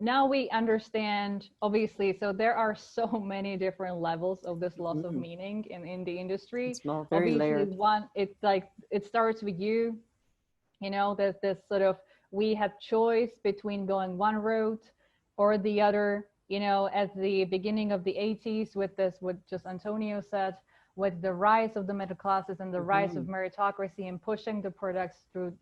now we understand, obviously, so there are so many different levels of this loss of meaning in the industry. It's all very Obviously, layered. one, it's like, it starts with you, you know, there's this sort of, we have choice between going one route or the other, you know, at the beginning of the 80s with this, what just Antonio said, with the rise of the middle classes and the rise of meritocracy and pushing the products through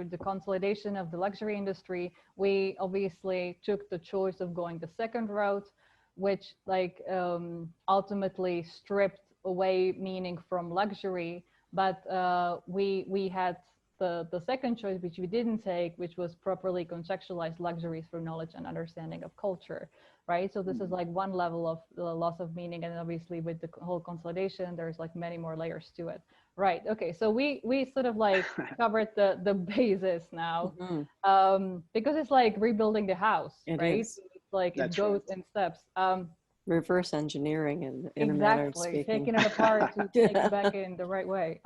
the consolidation of the luxury industry, we obviously took the choice of going the second route, which like ultimately stripped away meaning from luxury. But we had the second choice, which we didn't take, which was properly contextualize luxuries for knowledge and understanding of culture, right? So this is like one level of the loss of meaning, and obviously with the whole consolidation, there's like many more layers to it, right? Okay, so we sort of like covered the basis now, because it's like rebuilding the house, right? Is. It's like it goes in steps. Reverse engineering in a matter of Exactly, speaking. taking it apart to take it back in the right way.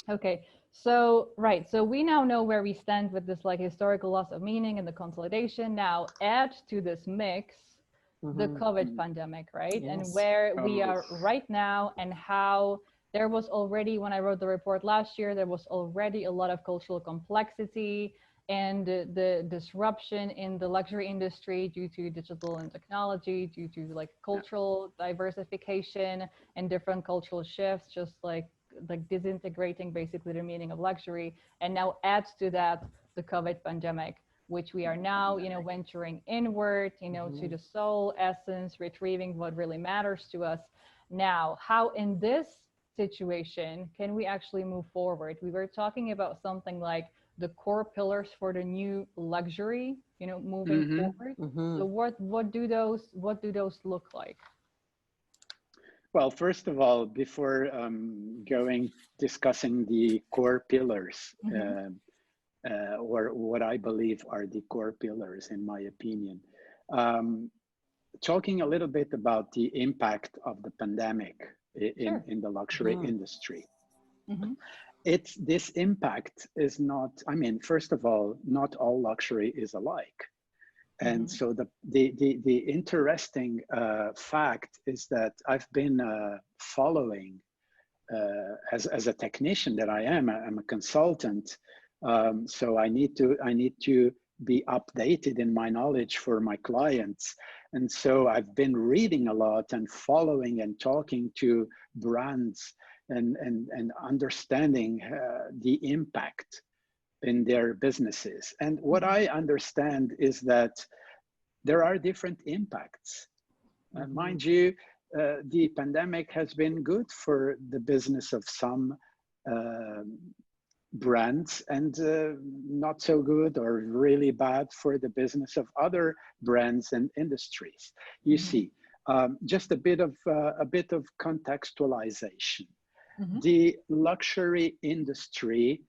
Okay, so, right, so we now know where we stand with this like historical loss of meaning and the consolidation. Now add to this mix the COVID pandemic, right? Yes. And where we are right now, and how there was already, when I wrote the report last year, there was already a lot of cultural complexity and the disruption in the luxury industry due to digital and technology, due to like cultural diversification and different cultural shifts, just like disintegrating basically the meaning of luxury. And now adds to that the COVID pandemic, which we are now, you know, venturing inward, you know, to the soul essence, retrieving what really matters to us. Now, how in this situation can we actually move forward? We were talking about something like the core pillars for the new luxury, you know, moving forward. So what do those look like? Well, first of all, before discussing the core pillars, or what I believe are the core pillars, in my opinion, talking a little bit about the impact of the pandemic in the luxury industry. This impact is not, I mean, first of all, not all luxury is alike. And so the interesting fact is that I've been following, as a technician that I am, I'm a consultant. So I need to be updated in my knowledge for my clients. And so I've been reading a lot and following and talking to brands and understanding the impact in their businesses. And what I understand is that there are different impacts. Mind you, the pandemic has been good for the business of some brands, and not so good or really bad for the business of other brands and industries. You see, just a bit of contextualization. The luxury industry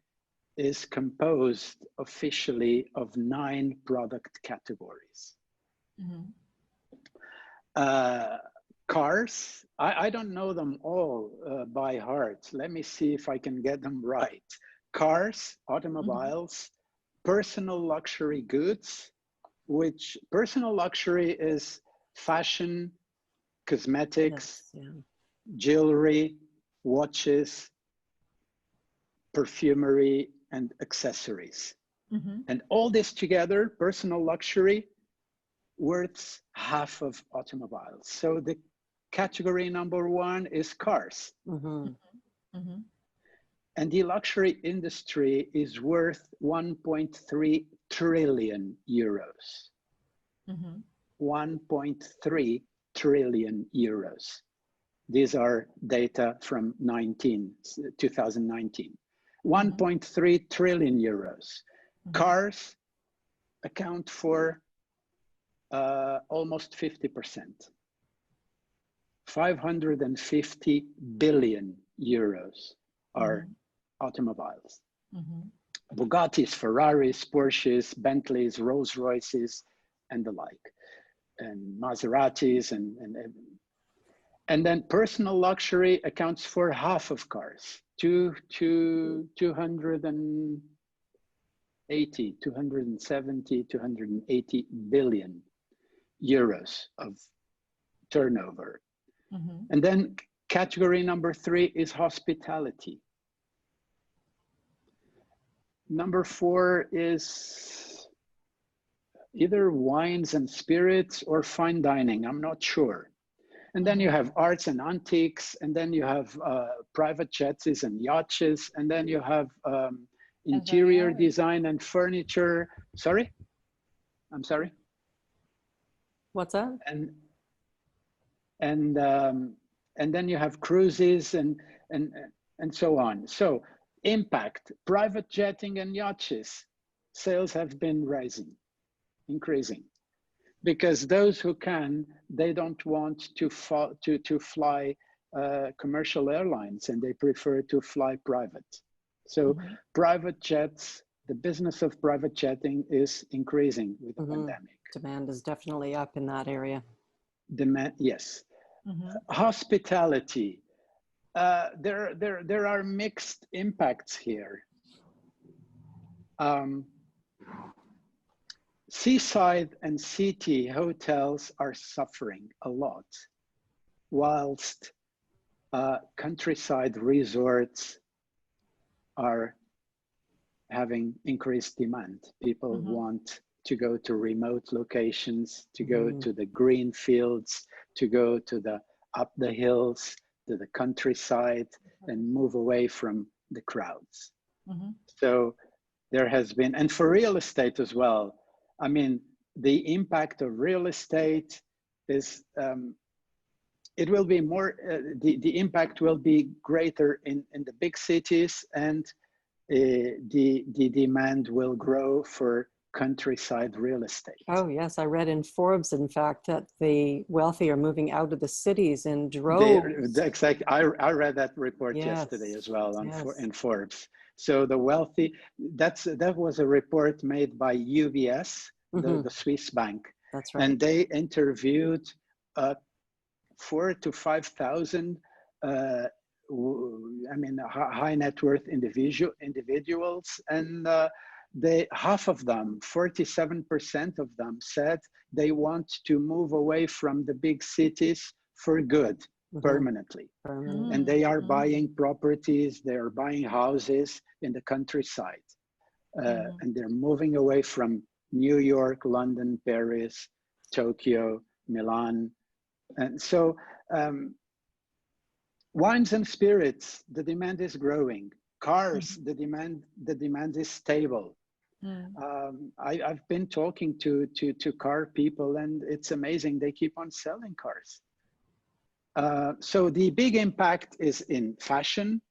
is composed officially of 9 product categories. Cars, I don't know them all by heart. Let me see if I can get them right. Cars, automobiles, personal luxury goods, which personal luxury is fashion, cosmetics, jewelry, watches, perfumery, and accessories. And all this together, personal luxury, worth half of automobiles. So the category number 1 is cars. And the luxury industry is worth 1.3 trillion euros. 1.3 trillion euros. These are data from 2019. 1.3 trillion euros. Cars account for almost 50%. 550 billion euros are automobiles. Bugattis, Ferraris, Porsches, Bentleys, Rolls Royces, and the like, and Maseratis, and then personal luxury accounts for half of cars, 200 and 270, 280 billion euros of turnover. And then category number 3 is hospitality. Number 4 is either wines and spirits or fine dining, I'm not sure. And then you have arts and antiques, and then you have private jets and yachts, and then you have interior design and furniture. Sorry? I'm sorry? What's that? And then you have cruises and so on. So impact, private jetting and yachts, sales have been increasing. Because those who can, they don't want to fly commercial airlines, and they prefer to fly private. So private jets, the business of private jetting is increasing with the pandemic. Demand is definitely up in that area. Demand, yes. Hospitality, there are mixed impacts here. Seaside and city hotels are suffering a lot, whilst countryside resorts are having increased demand. People want to go to remote locations, to go to the green fields, to go to up the hills, to the countryside, and move away from the crowds. So there has been, and for real estate as well, I mean, the impact of real estate is, it will be more, the impact will be greater in the big cities, and the demand will grow for countryside real estate. Oh yes, I read in Forbes, in fact, that the wealthy are moving out of the cities in droves. Exactly, I read that report yesterday as well in Forbes. So the wealthy, that was a report made by UBS, the Swiss bank. That's right. And they interviewed 4,000 to 5,000 high net worth individuals, and half of them, 47% of them, said they want to move away from the big cities for good, permanently. And they are buying properties, they are buying houses in the countryside, and they're moving away from New York, London, Paris, Tokyo, Milan. And so wines and spirits, the demand is growing. Cars, the demand is stable. I've been talking to car people, and it's amazing. They keep on selling cars. So the big impact is in fashion.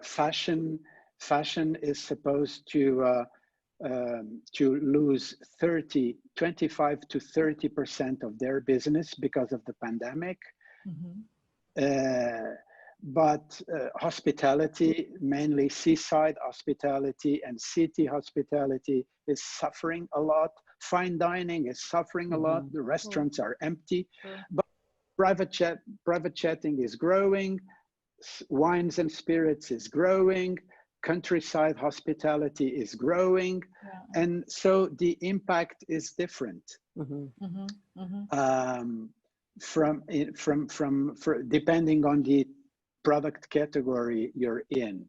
Fashion is supposed to lose 25 to 30% of their business because of the pandemic. But hospitality, mainly seaside hospitality and city hospitality, is suffering a lot. Fine dining is suffering a lot. The restaurants are empty. But private jetting is growing. Wines and spirits is growing. Countryside hospitality is growing. And so the impact is different. Depending on the product category you're in.